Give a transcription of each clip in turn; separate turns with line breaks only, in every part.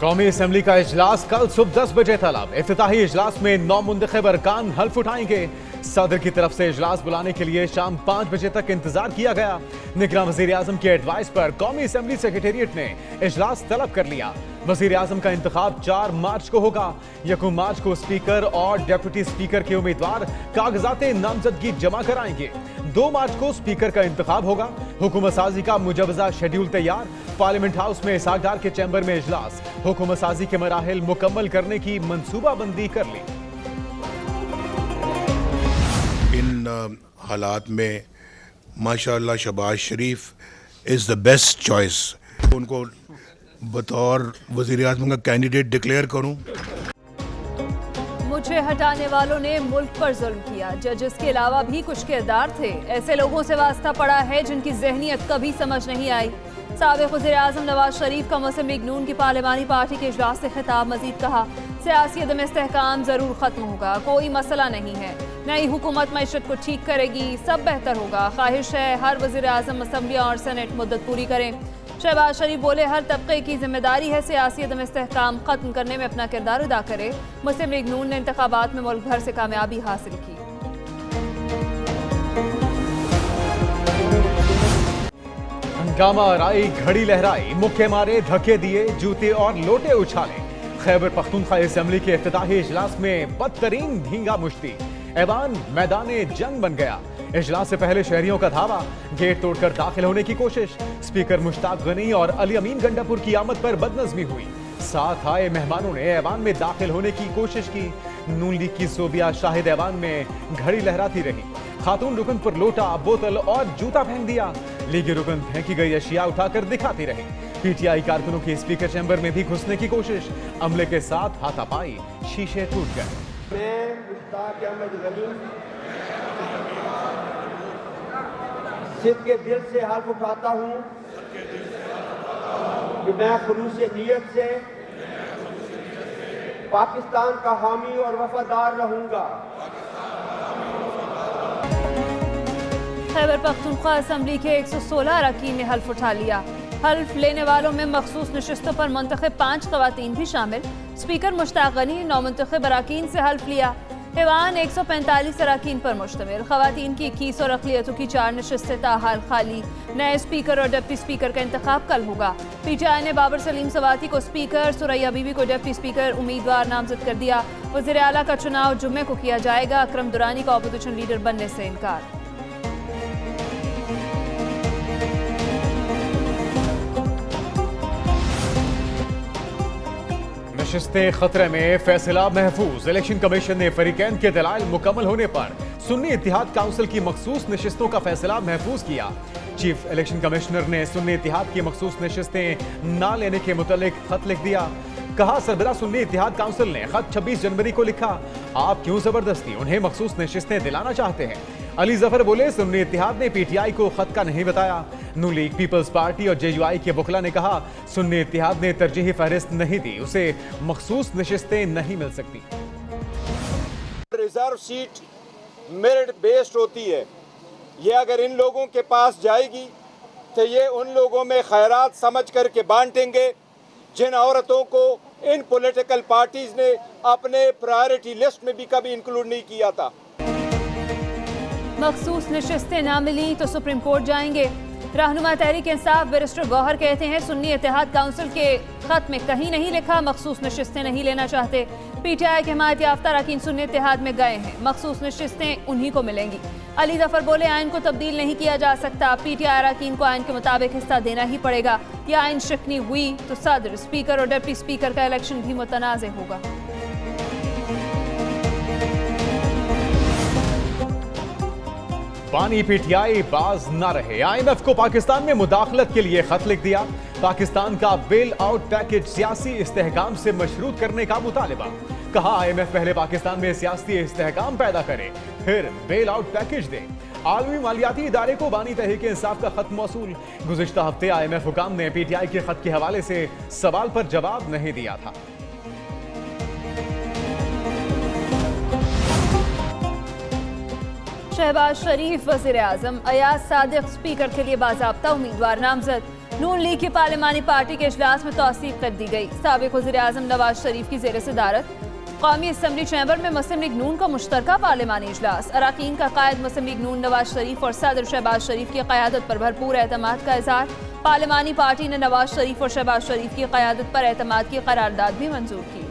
कौमी असम्बली का इजलास कल सुबह 10 बजे तलब। इफ्तिताही इजलास में 9 मुंतखब अरकान हल्फ उठाएंगे। सदर की तरफ से इजलास बुलाने के लिए शाम 5 बजे तक इंतजार किया गया। निगरान वजीर आजम के एडवाइस पर कौमी असम्बली सेक्रेटेरिएट ने इजलास तलब कर लिया। वजीर आजम का इंतखाब 4 मार्च को होगा। 1 मार्च को स्पीकर और डेप्यूटी स्पीकर के उम्मीदवार कागजात नामजदगी जमा कराएंगे। 2 मार्च को स्पीकर का इंतखाब होगा। हुकूमत साजी का मुजवजा शेड्यूल तैयार। पार्लियामेंट हाउस में इसाकदार के चैम्बर में इजलास। हुकूमत साजी के मराहिल मुकम्मल करने की मंसूबाबंदी कर ली।
इन हालात में माशाअल्लाह शहबाज शरीफ इज़ द बेस्ट चॉइस। उनको बतौर वज़ीर आज़म का कैंडिडेट डिक्लेयर करूं।
मुझे हटाने वालों ने मुल्क पर जुल्म किया। जजेस के अलावा भी कुछ किरदार थे। ऐसे लोगों से वास्ता पड़ा है जिनकी जहनियत कभी समझ नहीं आई। साबिक़ वज़ीर आज़म नवाज शरीफ का मुस्लिम लीग नून की पार्लिमानी पार्टी के इजलास से खिताब। मजीद कहा, सियासी अदम इस्तेहकाम जरूर खत्म होगा, कोई मसला नहीं है। नई हुकूमत मईशत को ठीक करेगी, सब बेहतर होगा। ख्वाहिश है हर वज़ीर आज़म असम्बली और सेनेट मुद्दत पूरी करें। शहबाज शरीफ बोले, हर तबके की जिम्मेदारी है सियासी अदम इस्तेहकाम खत्म करने में अपना किरदार अदा करे। मुस्लिम लीग नून ने इंतखाबात में मुल्क भर से कामयाबी हासिल की।
हंगामा राई, घड़ी लहराई, मुक्के मारे, धक्के दिए, जूते और लोटे उछाले। खैबर पख्तूनख्वा असेंबली के इफ्तिताही इजलास में बदतरीन धींगा मुश्ती। ऐवान मैदाने जंग बन गया। इजलास से पहले शहरियों का धावा, गेट तोड़कर दाखिल होने की कोशिश। स्पीकर मुश्ताक गनी और अली अमीन गंडापुर की आमद पर बदनज़मी हुई। साथ आए मेहमानों ने ऐवान में दाखिल होने की कोशिश की। नून लीग की सोबिया शाहिद ऐवान में घड़ी लहराती रही। खातून रुकन पर लोटा, बोतल और जूता फेंक दिया। लीगी रुकन फेंकी गई अशिया उठाकर दिखाती रही। पीटीआई कारकुनों की स्पीकर चैम्बर में भी घुसने की कोशिश। अमले के साथ हाथापाई, शीशे टूट गए।
मैं मुश्ताक अहमद गनी सिद्ध के दिल से हल्फ उठाता हूँ कि मैं खुलूस नीयत से पाकिस्तान का हामी और वफादार रहूंगा।
खैबर पख्तूनख्वा असम्बली के 116 अरकान ने हल्फ उठा लिया। हल्फ लेने वालों में मखसूस नशिस्तों पर मुंतखब 5 खवातीन भी शामिल। स्पीकर मुश्ताक गनी ने 9 मुंतखब अरकान से हल्फ लिया। ऐवान 145 अरकान पर मुश्तमिल। खवातीन की 21 और अक़लियतों की 4 नशिस्तें ताहाल खाली। नए स्पीकर और डिप्टी स्पीकर का इंतखाब कल होगा। पीटीआई ने बाबर सलीम सवाती को स्पीकर, सुरैया बीबी को डिप्टी स्पीकर उम्मीदवार नामजद कर दिया। वज़ीर आला का चुनाव जुम्मे को किया जाएगा। अकरम दुरानी का अपोजिशन लीडर बनने से इनकार।
नशिस्तें खतरे में, फैसला महफूज। इलेक्शन कमीशन ने फरीकैन के दलाइल मुकम्मल होने पर सुन्नी इत्तिहाद काउंसिल की मखसूस नशिस्तों का फैसला महफूज किया। चीफ इलेक्शन कमिश्नर ने सुन्नी इत्तिहाद की मखसूस नशिस्तें न लेने के मुतालिक खत लिख दिया। कहा, सरबराह सुन्नी इत्तिहाद काउंसिल ने खत 26 जनवरी को लिखा। आप क्यों जबरदस्ती उन्हें मखसूस नशिस्तें दिलाना चाहते हैं? अली जफर बोले, सुन्नी इत्तिहाद ने पीटीआई को खत का नहीं बताया। नून लीग, पीपल्स पार्टी और जेयूआई के वकला ने कहा, सुन्नी इत्तिहाद ने तरजीही फहरिस्त नहीं दी, उसे मखसूस नशिस्तें नहीं मिल सकती।
रिजर्व सीट मेरिट बेस्ड होती है। ये अगर इन लोगों के पास जाएगी तो ये उन लोगों में खैरात समझ करके बांटेंगे जिन औरतों को इन पॉलिटिकल पार्टीज ने अपने प्रायोरिटी लिस्ट में भी कभी इंक्लूड नहीं किया था।
मखसूस नशिस्तें ना मिली तो सुप्रीम कोर्ट जाएंगे। रहनुमा तहरीक इंसाफ बैरिस्टर गौहर कहते हैं, सुन्नी इत्तेहाद काउंसिल के खत में कहीं नहीं लिखा मखसूस नशिस्तें नहीं लेना चाहते। पीटीआई के हिमायत याफ्ता अरकान सुन्नी इत्तेहाद में गए हैं। मखसूस नशिस्तें उन्हीं को मिलेंगी। अली जफर बोले, आइन को तब्दील नहीं किया जा सकता। पीटीआई अरकान को आइन के मुताबिक हिस्सा देना ही पड़ेगा। यह आइन शिकनी हुई तो सदर, स्पीकर और डिप्टी स्पीकर का इलेक्शन भी मुतनाज़ होगा।
पानी पीटीआई बाज न रहे। IMF को पाकिस्तान में मुदाखलत के लिए खत लिख दिया। पाकिस्तान का बेल आउट पैकेज सियासी इस्तेहकाम से मशरूत करने का मुतालिबा। कहा, IMF पहले पाकिस्तान में सियासी इस्तेहकाम पैदा करे, फिर बेल आउट पैकेज दे। आलमी मालियाती इदारे को बानी तहरीक इंसाफ का खत मौसूल। गुज़िश्ता हफ्ते IMF हुकाम ने पीटीआई के खत के हवाले से सवाल पर जवाब नहीं दिया था। शहबाज शरीफ वज़ीर आज़म, अयाज सादिक स्पीकर के लिए बाज़ाब्ता उम्मीदवार नामजद।
नून लीग की पार्लिमानी पार्टी के इजलास में तौसीक कर दी गई। साबिक वज़ीर-ए-आज़म नवाज शरीफ की ज़ेर सदारत कौमी असम्बली चैम्बर में मुस्लिम लीग नून का मुश्तरका पार्लिमानी इजलास। अरकान का कायद मुस्लिम लीग नून नवाज शरीफ और सदर शहबाज शरीफ की क़यादत पर भरपूर एतमाद का इज़हार। पार्लिमानी पार्टी ने नवाज शरीफ और शहबाज शरीफ की क़यादत पर एतमाद की करारदाद भी मंजूर की।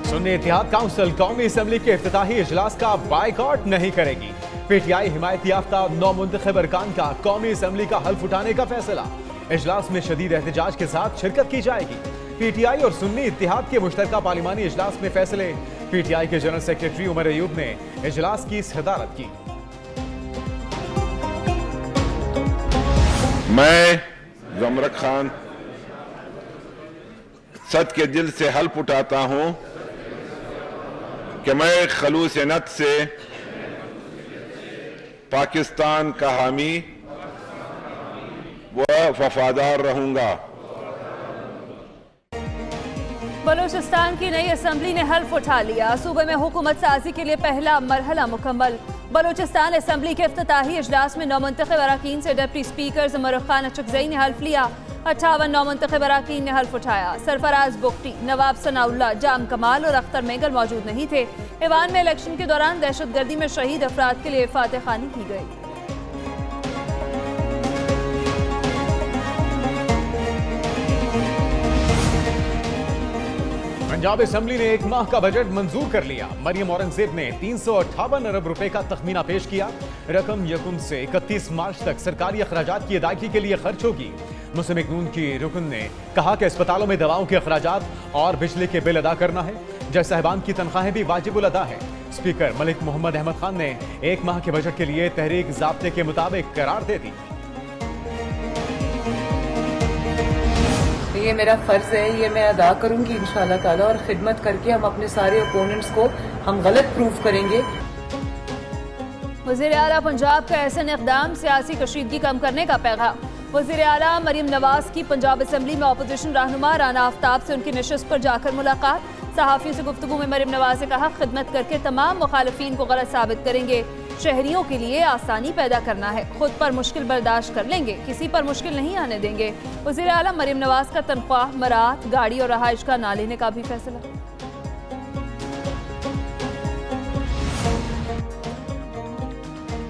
सुन्नी इत्तेहाद काउंसिल कौमी असम्बली के इफ्तिताही इजलास का बायकॉट नहीं करेगी। पीटीआई हिमायत याफ्ता नौमुंतखब अरकान का कौमी असम्बली का हल्फ उठाने का फैसला। इजलास में शदीद एहतजाज के साथ शिरकत की जाएगी। पीटीआई और सुन्नी इत्तेहाद के मुश्तरका पार्लिमानी इजलास में फैसले। पीटीआई के जनरल सेक्रेटरी उमर अयूब ने इजलास की सदारत की।
मैं ज़मरक खान सच के दिल से हल्फ उठाता हूं कि मैं खलूस नत से पाकिस्तान का हामी व वफादार रहूंगा।
बलूचिस्तान की नई असम्बली ने हल्फ उठा लिया। सूबे में हुकूमत साजी के लिए पहला मरहला मुकम्मल। बलूचिस्तान असम्बली के इफ्तिताही इजलास में नौमुंतखब अरकान से डिप्टी स्पीकर ज़मरुख खान अचकज़ई ने हल्फ लिया। 58 नौमुंतखब अरकान ने हल्फ उठाया। सरफराज बुगटी, नवाब सनाउल्लाह, जाम कमाल और अख्तर मेंगल मौजूद नहीं थे। ईवान में इलेक्शन के दौरान दहशतगर्दी में शहीद अफराद के लिए फातह खानी की गई।
पंजाब असम्बली ने 1 माह का बजट मंजूर कर लिया। मरियम औरंगजेब ने 358 अरब रुपए का तखमीना पेश किया। रकम 1 से 31 मार्च तक सरकारी अखराजात की अदायगी के लिए खर्च होगी। मुस्लिम लीग नून की रुकन ने कहा कि अस्पतालों में दवाओं के अखराजात और बिजली के बिल अदा करना है। जज साहिबान की तनख्वाहें भी वाजिबुल अदा है। स्पीकर मलिक मोहम्मद अहमद खान ने 1 माह के बजट के लिए तहरीक ज़ाब्ते के मुताबिक करार दे दी।
ये मेरा फर्ज है, ये मैं अदा करूंगी इंशाअल्लाह ताला, और खिदमत करके हम अपने सारे ओपोनेंट्स को हम गलत प्रूफ करेंगे।
वज़ीर आला पंजाब का ऐसा इक़दाम सियासी कशीदगी कम करने का पैगाम। वज़ीर आला मरियम नवाज की पंजाब असम्बली में अपोजिशन रहनुमा राना आफ्ताब से उनकी नशिस्त पर जाकर मुलाकात। सहाफ़ियों से गुफ्तगू में मरियम नवाज ने कहा, खिदमत करके तमाम मुखालिफिन को गलत साबित करेंगे। शहरियों के लिए आसानी पैदा करना है। खुद पर मुश्किल बर्दाश्त कर लेंगे, किसी पर मुश्किल नहीं आने देंगे। वज़ीर आला मरियम नवाज का तनख्वाह, मरात, गाड़ी और रहाइश का ना लेने का भी फैसला।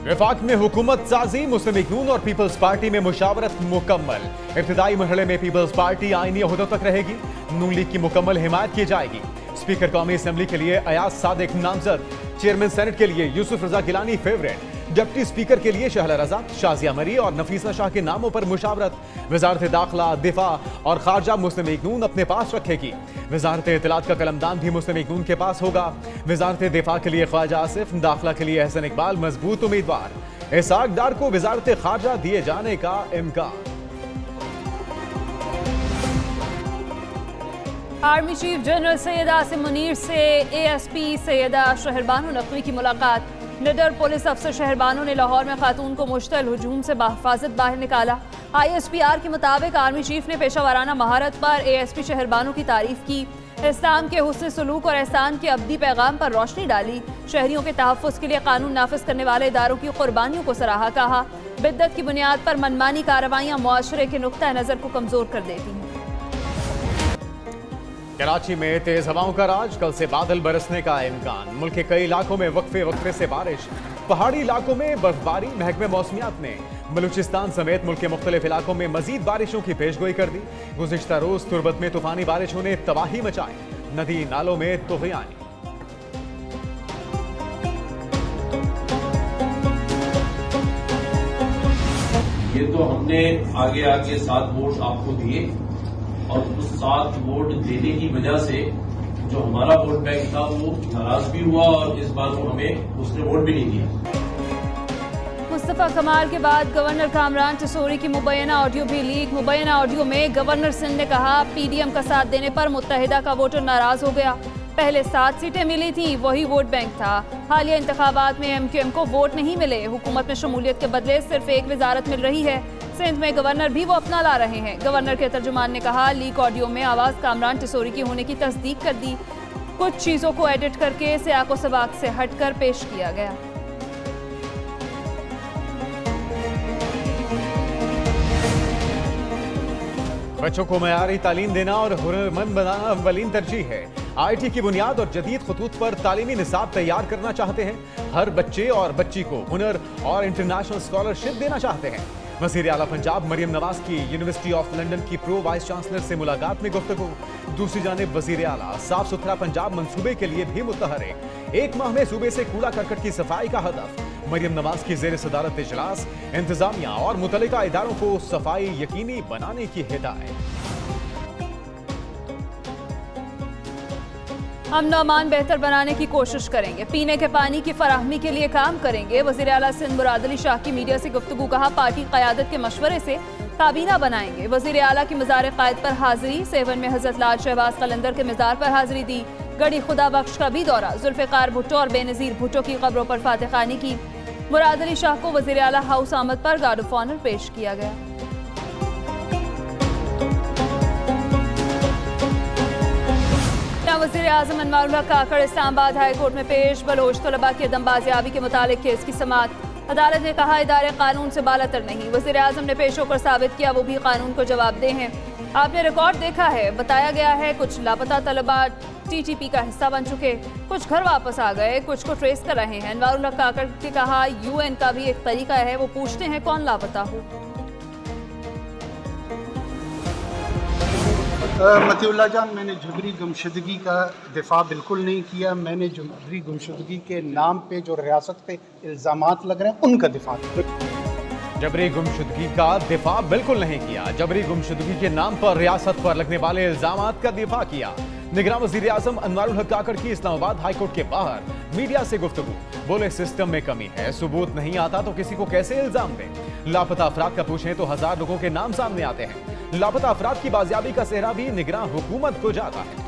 वफाक में हुकूमत साजी। मुस्लिम लीग नून और पीपल्स पार्टी में मुशावरत मुकम्मल। इब्तिदाई मरहले में पीपल्स पार्टी आईनी ओहदों तक रहेगी। नून लीग की मुकम्मल हिमायत की जाएगी। स्पीकर कौमी असम्बली के लिए अयाज सादिक नामजद। चेयरमैन सेनेट के लिए यूसुफ रजा गिलानी फेवरेट। डिप्टी स्पीकर के लिए शहला रजा, शाजिया मरी और नफीसा शाह के नामों पर मुशावरत। वजारत दाखिला, दिफा और खारजा मुस्लिम लीग नून अपने पास रखेगी। वजारत इत्तलात का कलमदान भी मुस्लिम लीग नून के पास होगा। वजारत दिफा के लिए ख्वाजा आसिफ, दाखिला के लिए अहसन इकबाल मजबूत उम्मीदवार। इसाक डार को वजारत खारजा दिए जाने का इम्कान।
Army chief general Syed Asim Munir से ASP सैयदा शहरबानो नकवी की मुलाकात। निडर पुलिस अफसर शहरबानो ने लाहौर में खातून को मुश्तल हुजूम से बाहिफाजत बाहर निकाला। ISPR के मुताबिक आर्मी चीफ ने पेशा वाराना महारत पर ASP शहरबानो की तारीफ की। इस्लाम के हुस्न सलूक और एहसान के अब्दी पैगाम पर रोशनी डाली। शहरियों के तहफ़्फ़ुज़ के लिए कानून नाफिज करने वाले इदारों की कुर्बानियों को सराहा। कहा, बिद्दत की बुनियाद पर मनमानी कार्रवाइयाँ मुआशरे के नुक्ता नज़र को कमज़ोर कर देती हैं।
कराची में तेज हवाओं का राज। कल से बादल बरसने का इम्कान। मुल्क के कई इलाकों में वक्फे वक्फे से बारिश। पहाड़ी इलाकों में बर्फबारी। महकमे मौसमियात ने बलूचिस्तान समेत मुल्क के मुख्तलिफ इलाकों में मजीद बारिशों की पेशगोई कर दी। गुज़िश्ता रोज तुर्बत में तूफानी बारिशों ने तबाही मचाई। नदी नालों में तुग़यानी।
ये तो हमने आगे आगे 7 वोट आपको दिए और उस 7 वोट देने की वजह से जो हमारा वोट बैंक था वो नाराज भी हुआ और इस बार वो हमें उसने वोट भी नहीं दिया।
मुस्तफा कमाल के बाद गवर्नर कामरान टिसोरी की मुबैना ऑडियो भी लीक। मुबैना ऑडियो में गवर्नर सिंध ने कहा, PDM का साथ देने पर मुत्तहिदा का वोटर नाराज हो गया। पहले 7 सीटें मिली थी, वही वोट बैंक था। हालिया इंतखाबात में MQM को वोट नहीं मिले। हुकूमत में शमूलियत के बदले सिर्फ एक वजारत मिल रही है। सिंध में गवर्नर भी वो अपना ला रहे हैं। गवर्नर के तर्जुमान ने कहा, लीक ऑडियो में आवाज़ कामरान टिसोरी की होने की तस्दीक कर दी। कुछ चीज़ों को एडिट करके सियाको सबाक से हटकर पेश किया गया।
बच्चों को मयारी तालीम देना और हुनरमंद बनाना अव्वलीन तरजीह है। आईटी की बुनियाद और जदीद खतूत पर तालीमी निसाब तैयार करना चाहते हैं। हर बच्चे और बच्ची को हुनर और इंटरनेशनल स्कॉलरशिप देना चाहते हैं। वज़ीर आला पंजाब मरियम नवाज की यूनिवर्सिटी ऑफ लंदन की प्रो वाइस चांसलर से मुलाकात में गुफ्तगू। दूसरी जानिब वज़ीर आला साफ सुथरा पंजाब मंसूबे के लिए भी मुतहर्रिक। 1 माह में सूबे से कूड़ा करकट की सफाई का हदफ। मरियम नवाज की जेर सदारत इजलास, इंतजामिया और मुतल्लिका इदारों को सफाई यकीनी बनाने की हिदायत।
अमन अमान बेहतर बनाने की कोशिश करेंगे, पीने के पानी की फराहमी के लिए काम करेंगे। वज़ीर आला सिंध मुराद अली शाह की मीडिया से गुफ्तगू। कहा, पार्टी क़यादत के मशवरे से काबीना बनाएंगे। वज़ीर आला की मज़ार क़ायद पर हाजिरी। सेवन में हज़रत लाल शहबाज कलंदर के मज़ार पर हाजिरी दी। गढ़ी खुदा बख्श का भी दौरा। जुल्फ़िकार भुट्टो और बेनज़ीर भुट्टो की कब्रों पर फातिहानी की। मुराद अली शाह को वज़ीर आला हाउस आमद पर गार्ड ऑफ ऑनर पेश किया गया। वज़ीर आज़म अनवारुल हक काकड़ इस्लामाबाद हाई कोर्ट में पेश। बलोच तलबा की अदम बाजियाबी के मुतालिक केस की समाअत। अदालत ने कहा, इदारे कानून से बालातर नहीं। वज़ीर आज़म ने पेश होकर साबित किया वो भी कानून को जवाबदेह हैं। आपने रिकॉर्ड देखा है, बताया गया है कुछ लापता तलबा TTP का हिस्सा बन चुके, कुछ घर वापस आ गए, कुछ को ट्रेस कर रहे हैं। अनवारुल हक काकड़ ने कहा, UN का भी एक तरीका है, वो पूछते हैं कौन लापता हो।
मतीउल्लाह जान, मैंने जबरी गुमशुदगी का दिफा बिल्कुल नहीं किया। मैंने जबरी गुमशुदगी के नाम पे जो रियासत पे इल्ज़ामात लग रहे हैं उनका दिफा किया।
जबरी गुमशुदगी का दिफा बिल्कुल नहीं किया। जबरी गुमशुदगी के नाम पर रियासत पर लगने वाले इल्जामात का दिफा किया। निगरान वज़ीर आज़म अनवारुल हक काकड़ की इस्लामाबाद हाई कोर्ट के बाहर मीडिया से गुफ्तगू। बोले, सिस्टम में कमी है, सबूत नहीं आता तो किसी को कैसे इल्जाम दें। लापता अफराद का पूछें तो 1000 लोगों के नाम सामने आते हैं। लापता अफराद की बाजियाबी का सेहरा भी निगरान हुकूमत को जाता है।